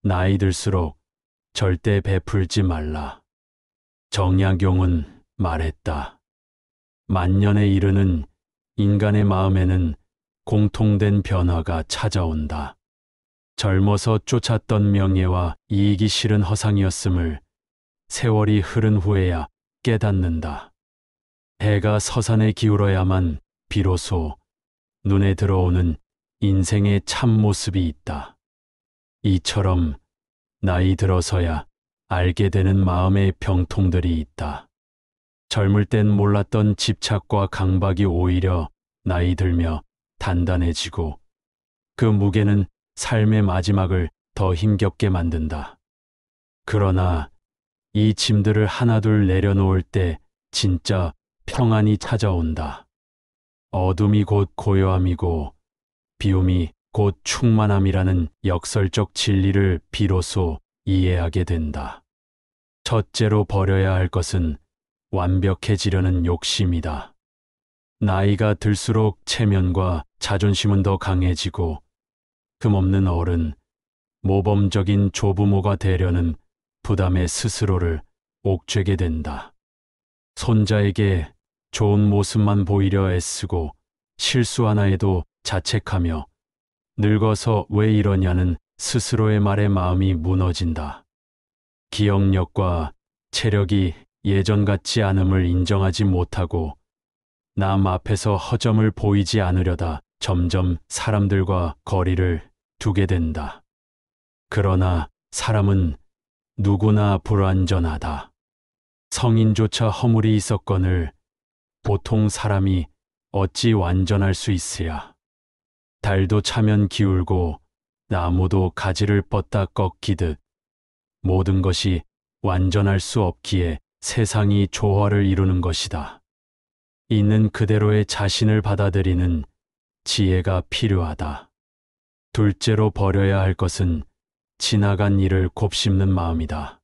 나이 들수록 절대 베풀지 말라. 정약용은 말했다. 만년에 이르는 인간의 마음에는 공통된 변화가 찾아온다. 젊어서 쫓았던 명예와 이익이 싫은 허상이었음을 세월이 흐른 후에야 깨닫는다. 해가 서산에 기울어야만 비로소 눈에 들어오는 인생의 참모습이 있다. 이처럼 나이 들어서야 알게 되는 마음의 병통들이 있다. 젊을 땐 몰랐던 집착과 강박이 오히려 나이 들며 단단해지고 그 무게는 삶의 마지막을 더 힘겹게 만든다. 그러나 이 짐들을 하나둘 내려놓을 때 진짜 평안이 찾아온다. 어둠이 곧 고요함이고 비움이 곧 충만함이라는 역설적 진리를 비로소 이해하게 된다. 첫째로 버려야 할 것은 완벽해지려는 욕심이다. 나이가 들수록 체면과 자존심은 더 강해지고 흠없는 어른, 모범적인 조부모가 되려는 부담에 스스로를 옥죄게 된다. 손자에게 좋은 모습만 보이려 애쓰고 실수 하나에도 자책하며 늙어서 왜 이러냐는 스스로의 말에 마음이 무너진다. 기억력과 체력이 예전 같지 않음을 인정하지 못하고 남 앞에서 허점을 보이지 않으려다 점점 사람들과 거리를 두게 된다. 그러나 사람은 누구나 불완전하다. 성인조차 허물이 있었거늘 보통 사람이 어찌 완전할 수 있으랴. 달도 차면 기울고 나무도 가지를 뻗다 꺾이듯 모든 것이 완전할 수 없기에 세상이 조화를 이루는 것이다. 있는 그대로의 자신을 받아들이는 지혜가 필요하다. 둘째로 버려야 할 것은 지나간 일을 곱씹는 마음이다.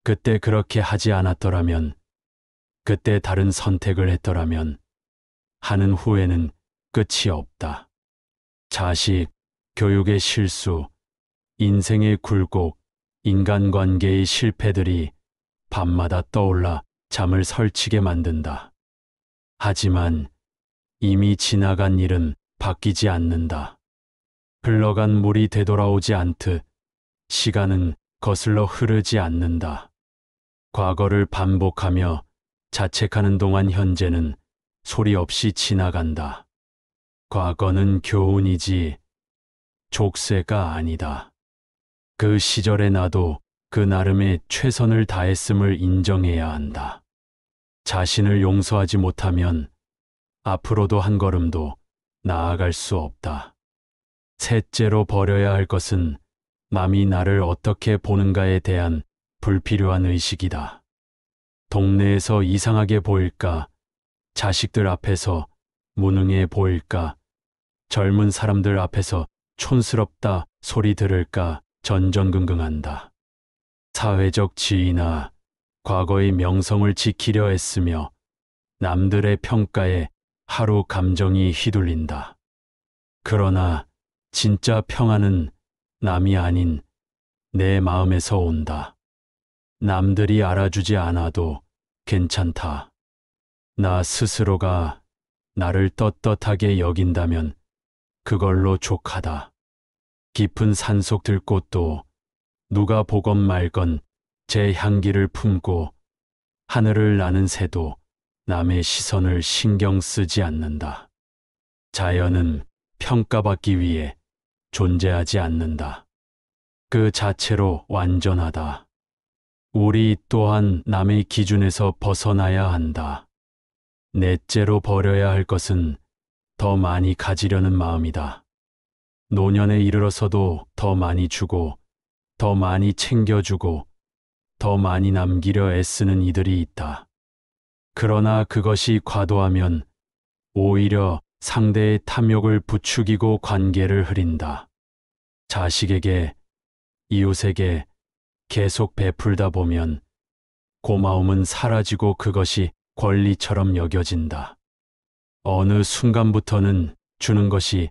그때 그렇게 하지 않았더라면, 그때 다른 선택을 했더라면 하는 후회는 끝이 없다. 자식, 교육의 실수, 인생의 굴곡, 인간관계의 실패들이 밤마다 떠올라 잠을 설치게 만든다. 하지만 이미 지나간 일은 바뀌지 않는다. 흘러간 물이 되돌아오지 않듯 시간은 거슬러 흐르지 않는다. 과거를 반복하며 자책하는 동안 현재는 소리 없이 지나간다. 과거는 교훈이지 족쇄가 아니다. 그 시절의 나도 그 나름의 최선을 다했음을 인정해야 한다. 자신을 용서하지 못하면 앞으로도 한 걸음도 나아갈 수 없다. 셋째로 버려야 할 것은 남이 나를 어떻게 보는가에 대한 불필요한 의식이다. 동네에서 이상하게 보일까, 자식들 앞에서 무능해 보일까, 젊은 사람들 앞에서 촌스럽다 소리 들을까 전전긍긍한다. 사회적 지위나 과거의 명성을 지키려 애쓰며 남들의 평가에 하루 감정이 휘둘린다. 그러나 진짜 평안은 남이 아닌 내 마음에서 온다. 남들이 알아주지 않아도 괜찮다. 나 스스로가 나를 떳떳하게 여긴다면 그걸로 족하다. 깊은 산속 들꽃도 누가 보건 말건 제 향기를 품고 하늘을 나는 새도 남의 시선을 신경 쓰지 않는다. 자연은 평가받기 위해 존재하지 않는다. 그 자체로 완전하다. 우리 또한 남의 기준에서 벗어나야 한다. 넷째로 버려야 할 것은 더 많이 가지려는 마음이다. 노년에 이르러서도 더 많이 주고, 더 많이 챙겨주고, 더 많이 남기려 애쓰는 이들이 있다. 그러나 그것이 과도하면 오히려 상대의 탐욕을 부추기고 관계를 흐린다. 자식에게, 이웃에게 계속 베풀다 보면 고마움은 사라지고 그것이 권리처럼 여겨진다. 어느 순간부터는 주는 것이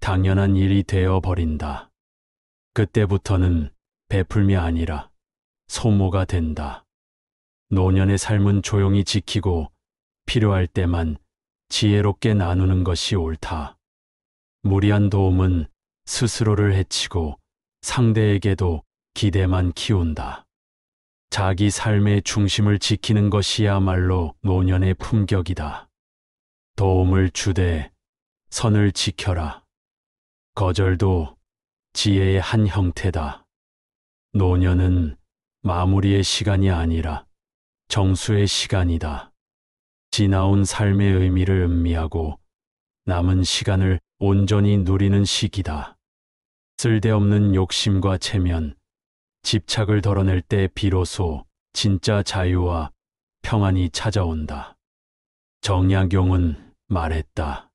당연한 일이 되어 버린다. 그때부터는 베풀미 아니라 소모가 된다. 노년의 삶은 조용히 지키고 필요할 때만 지혜롭게 나누는 것이 옳다. 무리한 도움은 스스로를 해치고 상대에게도 기대만 키운다. 자기 삶의 중심을 지키는 것이야말로 노년의 품격이다. 도움을 주되 선을 지켜라. 거절도 지혜의 한 형태다. 노년은 마무리의 시간이 아니라 정수의 시간이다. 지나온 삶의 의미를 음미하고 남은 시간을 온전히 누리는 시기다. 쓸데없는 욕심과 체면, 집착을 덜어낼 때 비로소 진짜 자유와 평안이 찾아온다. 정약용은 말했다.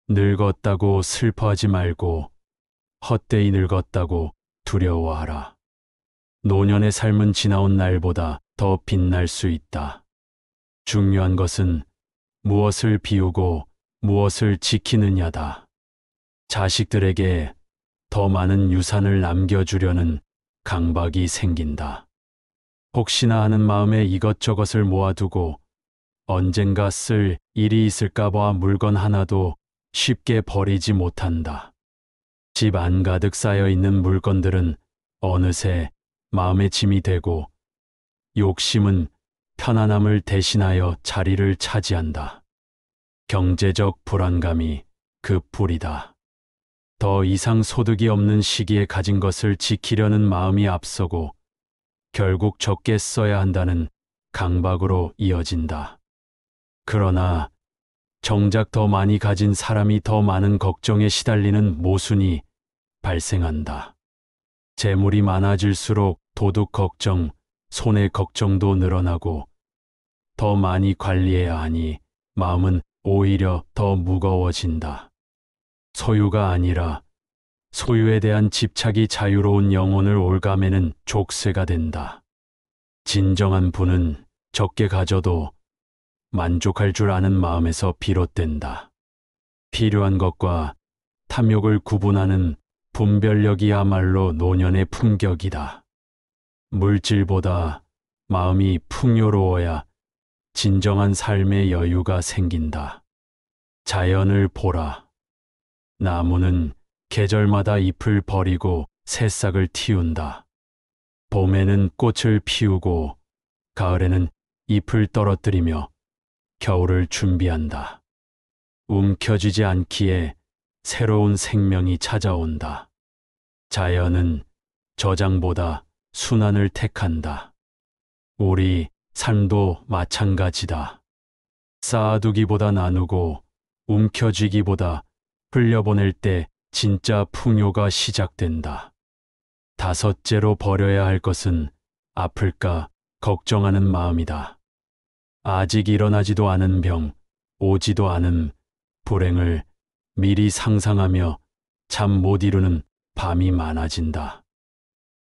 늙었다고 슬퍼하지 말고 헛되이 늙었다고 두려워하라. 노년의 삶은 지나온 날보다 더 빛날 수 있다. 중요한 것은 무엇을 비우고 무엇을 지키느냐다. 자식들에게 더 많은 유산을 남겨주려는 강박이 생긴다. 혹시나 하는 마음에 이것저것을 모아두고 언젠가 쓸 일이 있을까 봐 물건 하나도 쉽게 버리지 못한다. 집 안 가득 쌓여 있는 물건들은 어느새 마음의 짐이 되고 욕심은 편안함을 대신하여 자리를 차지한다. 경제적 불안감이 그 불이다. 더 이상 소득이 없는 시기에 가진 것을 지키려는 마음이 앞서고 결국 적게 써야 한다는 강박으로 이어진다. 그러나 정작 더 많이 가진 사람이 더 많은 걱정에 시달리는 모순이 발생한다. 재물이 많아질수록 도둑 걱정, 손해 걱정도 늘어나고 더 많이 관리해야 하니 마음은 오히려 더 무거워진다. 소유가 아니라 소유에 대한 집착이 자유로운 영혼을 올가매는 족쇄가 된다. 진정한 부는 적게 가져도 만족할 줄 아는 마음에서 비롯된다. 필요한 것과 탐욕을 구분하는 분별력이야말로 노년의 품격이다. 물질보다 마음이 풍요로워야 진정한 삶의 여유가 생긴다. 자연을 보라. 나무는 계절마다 잎을 버리고 새싹을 틔운다. 봄에는 꽃을 피우고 가을에는 잎을 떨어뜨리며 겨울을 준비한다. 움켜쥐지 않기에 새로운 생명이 찾아온다. 자연은 저장보다 순환을 택한다. 우리 삶도 마찬가지다. 쌓아두기보다 나누고 움켜쥐기보다 흘려보낼 때 진짜 풍요가 시작된다. 다섯째로 버려야 할 것은 아플까 걱정하는 마음이다. 아직 일어나지도 않은 병, 오지도 않은 불행을 미리 상상하며 잠 못 이루는 밤이 많아진다.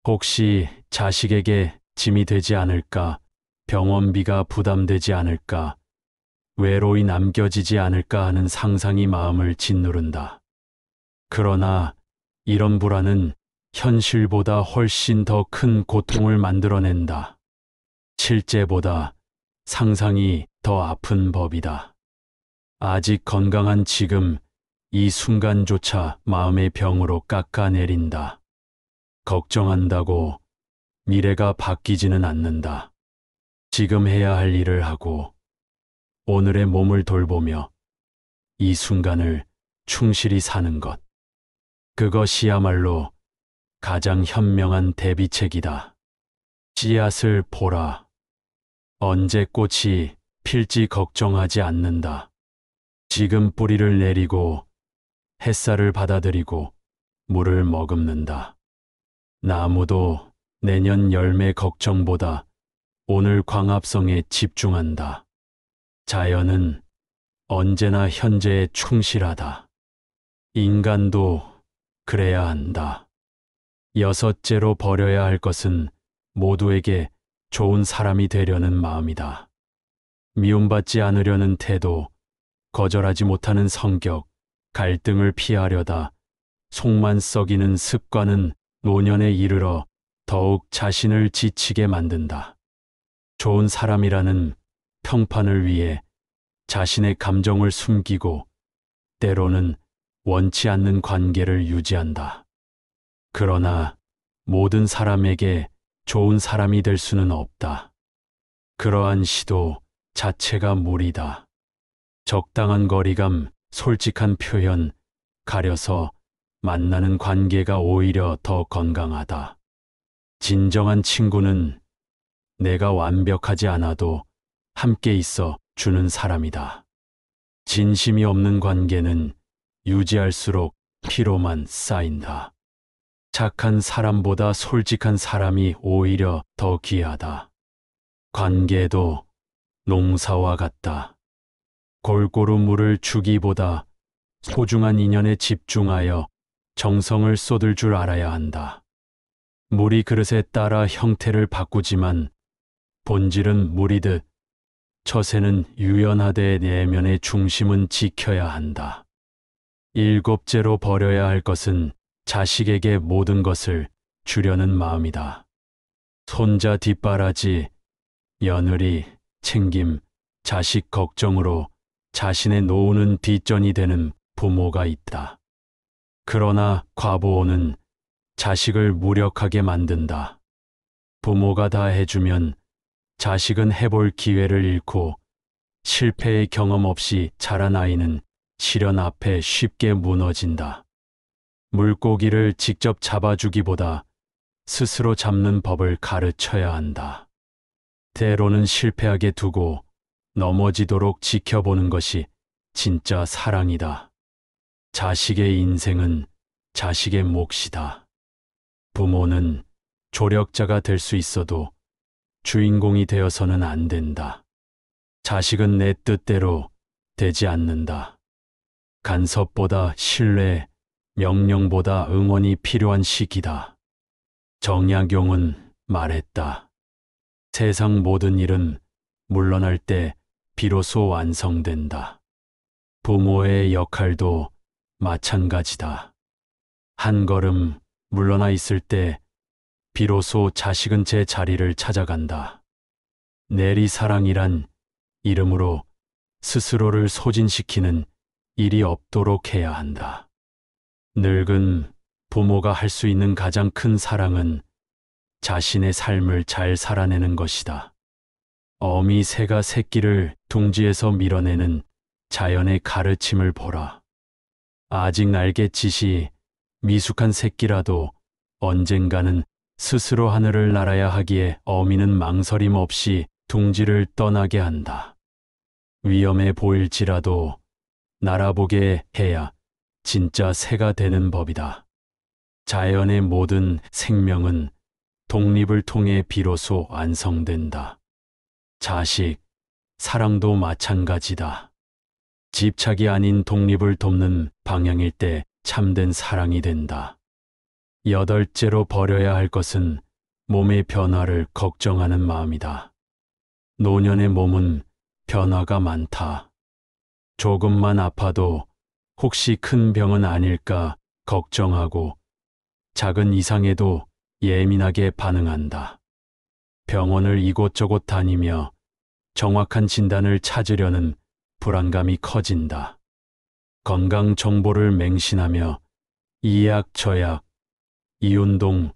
혹시 자식에게 짐이 되지 않을까, 병원비가 부담되지 않을까, 외로이 남겨지지 않을까 하는 상상이 마음을 짓누른다. 그러나 이런 불안은 현실보다 훨씬 더 큰 고통을 만들어낸다. 실제보다 상상이 더 아픈 법이다. 아직 건강한 지금 이 순간조차 마음의 병으로 깎아내린다. 걱정한다고 미래가 바뀌지는 않는다. 지금 해야 할 일을 하고 오늘의 몸을 돌보며 이 순간을 충실히 사는 것. 그것이야말로 가장 현명한 대비책이다. 씨앗을 보라. 언제 꽃이 필지 걱정하지 않는다. 지금 뿌리를 내리고 햇살을 받아들이고 물을 머금는다. 나무도 내년 열매 걱정보다 오늘 광합성에 집중한다. 자연은 언제나 현재에 충실하다. 인간도 그래야 한다. 여섯째로 버려야 할 것은 모두에게 좋은 사람이 되려는 마음이다. 미움받지 않으려는 태도, 거절하지 못하는 성격, 갈등을 피하려다 속만 썩이는 습관은 노년에 이르러 더 더욱 자신을 지치게 만든다. 좋은 사람이라는 평판을 위해 자신의 감정을 숨기고 때로는 원치 않는 관계를 유지한다. 그러나 모든 사람에게 좋은 사람이 될 수는 없다. 그러한 시도 자체가 무리다. 적당한 거리감, 솔직한 표현, 가려서 만나는 관계가 오히려 더 건강하다. 진정한 친구는 내가 완벽하지 않아도 함께 있어 주는 사람이다. 진심이 없는 관계는 유지할수록 피로만 쌓인다. 착한 사람보다 솔직한 사람이 오히려 더 귀하다. 관계도 농사와 같다. 골고루 물을 주기보다 소중한 인연에 집중하여 정성을 쏟을 줄 알아야 한다. 물이 그릇에 따라 형태를 바꾸지만 본질은 물이듯 처세는 유연하되 내면의 중심은 지켜야 한다. 일곱째로 버려야 할 것은 자식에게 모든 것을 주려는 마음이다. 손자 뒷바라지, 며느리, 챙김, 자식 걱정으로 자신의 노후는 뒷전이 되는 부모가 있다. 그러나 과보호는 자식을 무력하게 만든다. 부모가 다 해주면 자식은 해볼 기회를 잃고 실패의 경험 없이 자란 아이는 시련 앞에 쉽게 무너진다. 물고기를 직접 잡아주기보다 스스로 잡는 법을 가르쳐야 한다. 때로는 실패하게 두고 넘어지도록 지켜보는 것이 진짜 사랑이다. 자식의 인생은 자식의 몫이다. 부모는 조력자가 될 수 있어도 주인공이 되어서는 안 된다. 자식은 내 뜻대로 되지 않는다. 간섭보다 신뢰, 명령보다 응원이 필요한 시기다. 정약용은 말했다. 세상 모든 일은 물러날 때 비로소 완성된다. 부모의 역할도 마찬가지다. 한 걸음 물러나 있을 때 비로소 자식은 제 자리를 찾아간다. 내리사랑이란 이름으로 스스로를 소진시키는 일이 없도록 해야 한다. 늙은 부모가 할 수 있는 가장 큰 사랑은 자신의 삶을 잘 살아내는 것이다. 어미 새가 새끼를 둥지에서 밀어내는 자연의 가르침을 보라. 아직 날갯짓이 미숙한 새끼라도 언젠가는 스스로 하늘을 날아야 하기에 어미는 망설임 없이 둥지를 떠나게 한다. 위험해 보일지라도 날아보게 해야 진짜 새가 되는 법이다. 자연의 모든 생명은 독립을 통해 비로소 완성된다. 자식, 사랑도 마찬가지다. 집착이 아닌 독립을 돕는 방향일 때 참된 사랑이 된다. 여덟째로 버려야 할 것은 몸의 변화를 걱정하는 마음이다. 노년의 몸은 변화가 많다. 조금만 아파도 혹시 큰 병은 아닐까 걱정하고 작은 이상에도 예민하게 반응한다. 병원을 이곳저곳 다니며 정확한 진단을 찾으려는 불안감이 커진다. 건강 정보를 맹신하며 이 약 저 약, 이 운동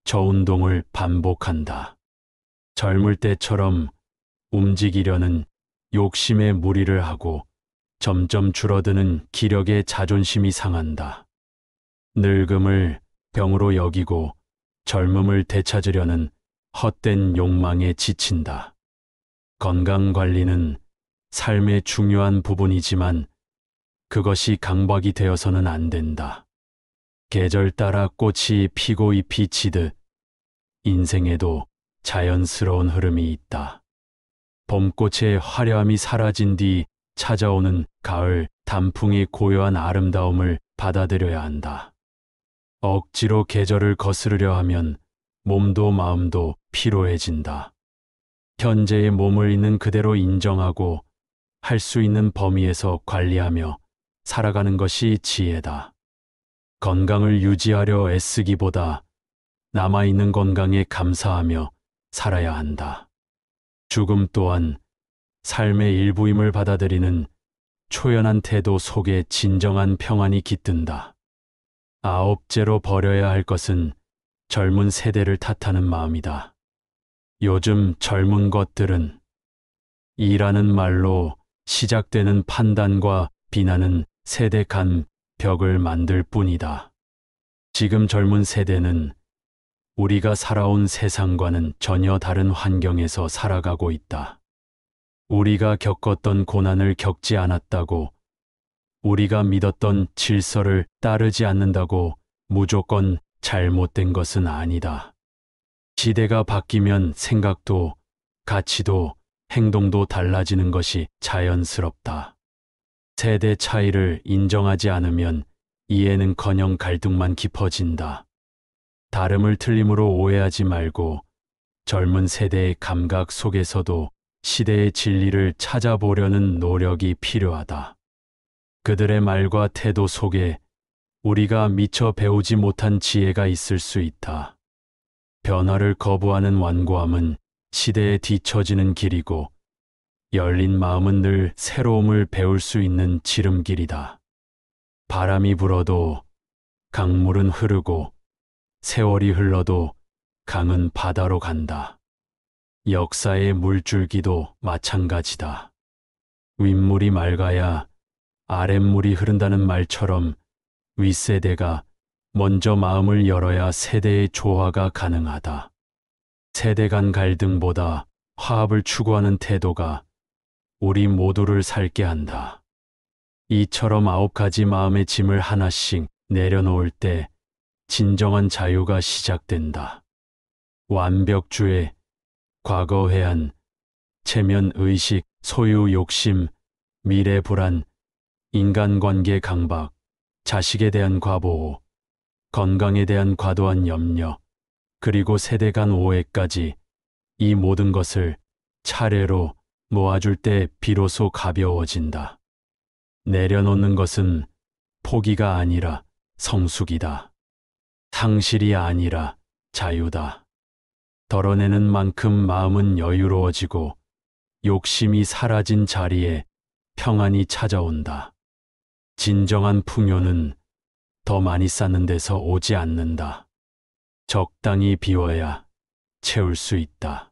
저 운동을 반복한다. 젊을 때처럼 움직이려는 욕심에 무리를 하고 점점 줄어드는 기력에 자존심이 상한다. 늙음을 병으로 여기고 젊음을 되찾으려는 헛된 욕망에 지친다. 건강관리는 삶의 중요한 부분이지만 그것이 강박이 되어서는 안 된다. 계절 따라 꽃이 피고 잎이 지듯 인생에도 자연스러운 흐름이 있다. 봄꽃의 화려함이 사라진 뒤 찾아오는 가을 단풍의 고요한 아름다움을 받아들여야 한다. 억지로 계절을 거스르려 하면 몸도 마음도 피로해진다. 현재의 몸을 있는 그대로 인정하고 할 수 있는 범위에서 관리하며 살아가는 것이 지혜다. 건강을 유지하려 애쓰기보다 남아있는 건강에 감사하며 살아야 한다. 죽음 또한 삶의 일부임을 받아들이는 초연한 태도 속에 진정한 평안이 깃든다. 아홉째로 버려야 할 것은 젊은 세대를 탓하는 마음이다. 요즘 젊은 것들은 이라는 말로 시작되는 판단과 비난은 세대 간 벽을 만들 뿐이다. 지금 젊은 세대는 우리가 살아온 세상과는 전혀 다른 환경에서 살아가고 있다. 우리가 겪었던 고난을 겪지 않았다고, 우리가 믿었던 질서를 따르지 않는다고 무조건 잘못된 것은 아니다. 시대가 바뀌면 생각도, 가치도, 행동도 달라지는 것이 자연스럽다. 세대 차이를 인정하지 않으면 이해는커녕 갈등만 깊어진다. 다름을 틀림으로 오해하지 말고 젊은 세대의 감각 속에서도 시대의 진리를 찾아보려는 노력이 필요하다. 그들의 말과 태도 속에 우리가 미처 배우지 못한 지혜가 있을 수 있다. 변화를 거부하는 완고함은 시대에 뒤처지는 길이고, 열린 마음은 늘 새로움을 배울 수 있는 지름길이다. 바람이 불어도 강물은 흐르고, 세월이 흘러도 강은 바다로 간다. 역사의 물줄기도 마찬가지다. 윗물이 맑아야 아랫물이 흐른다는 말처럼 윗세대가 먼저 마음을 열어야 세대의 조화가 가능하다. 세대 간 갈등보다 화합을 추구하는 태도가 우리 모두를 살게 한다. 이처럼 9가지 마음의 짐을 하나씩 내려놓을 때 진정한 자유가 시작된다. 완벽주의, 과거 회한, 체면 의식, 소유 욕심, 미래 불안, 인간관계 강박, 자식에 대한 과보호, 건강에 대한 과도한 염려, 그리고 세대 간 오해까지, 이 모든 것을 차례로 모아줄 때 비로소 가벼워진다. 내려놓는 것은 포기가 아니라 성숙이다. 상실이 아니라 자유다. 덜어내는 만큼 마음은 여유로워지고 욕심이 사라진 자리에 평안이 찾아온다. 진정한 풍요는 더 많이 쌓는 데서 오지 않는다. 적당히 비워야 채울 수 있다.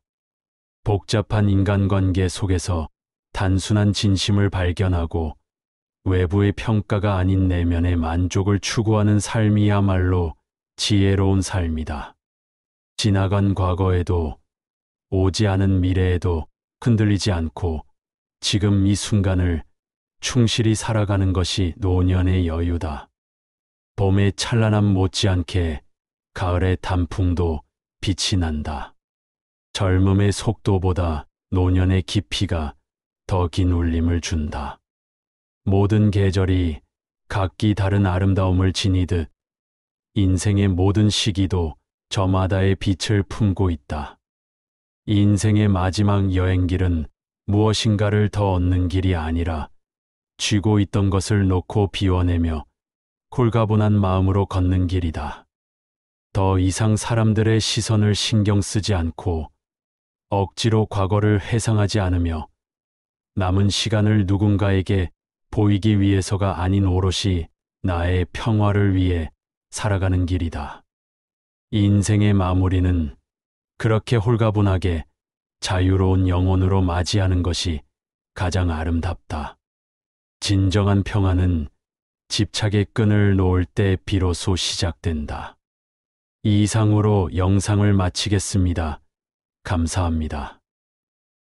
복잡한 인간관계 속에서 단순한 진심을 발견하고 외부의 평가가 아닌 내면의 만족을 추구하는 삶이야말로 지혜로운 삶이다. 지나간 과거에도 오지 않은 미래에도 흔들리지 않고 지금 이 순간을 충실히 살아가는 것이 노년의 여유다. 봄의 찬란함 못지않게 가을의 단풍도 빛이 난다. 젊음의 속도보다 노년의 깊이가 더 긴 울림을 준다. 모든 계절이 각기 다른 아름다움을 지니듯 인생의 모든 시기도 저마다의 빛을 품고 있다. 인생의 마지막 여행길은 무엇인가를 더 얻는 길이 아니라 쥐고 있던 것을 놓고 비워내며 홀가분한 마음으로 걷는 길이다. 더 이상 사람들의 시선을 신경 쓰지 않고 억지로 과거를 회상하지 않으며 남은 시간을 누군가에게 보이기 위해서가 아닌 오롯이 나의 평화를 위해 살아가는 길이다. 인생의 마무리는 그렇게 홀가분하게 자유로운 영혼으로 맞이하는 것이 가장 아름답다. 진정한 평안은 집착의 끈을 놓을 때 비로소 시작된다. 이상으로 영상을 마치겠습니다. 감사합니다.